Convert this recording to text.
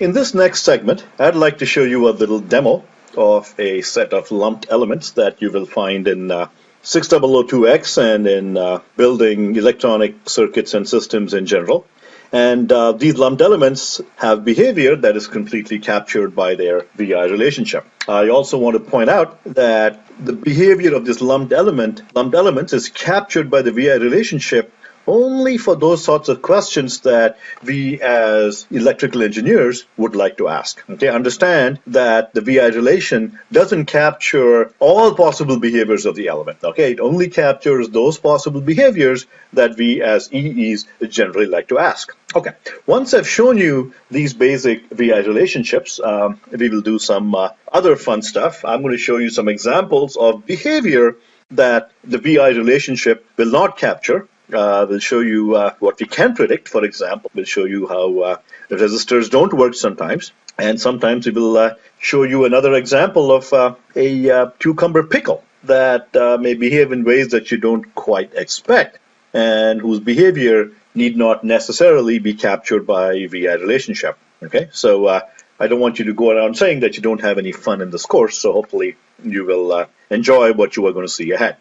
In this next segment, I'd like to show you a little demo of a set of lumped elements that you will find in 6002X and in building electronic circuits and systems in general. And these lumped elements have behavior that is completely captured by their VI relationship. I also want to point out that the behavior of this lumped elements is captured by the VI relationship only for those sorts of questions that we as electrical engineers would like to ask. Okay, understand that the VI relation doesn't capture all possible behaviors of the element. Okay, it only captures those possible behaviors that we as EEs generally like to ask. Okay, once I've shown you these basic VI relationships, we will do some other fun stuff. I'm going to show you some examples of behavior that the VI relationship will not capture. We'll show you what we can predict. For example, we'll show you how resistors don't work sometimes. And sometimes we will show you another example of a cucumber pickle that may behave in ways that you don't quite expect and whose behavior need not necessarily be captured by VI relationship. Okay, so I don't want you to go around saying that you don't have any fun in this course, so hopefully you will enjoy what you are going to see ahead.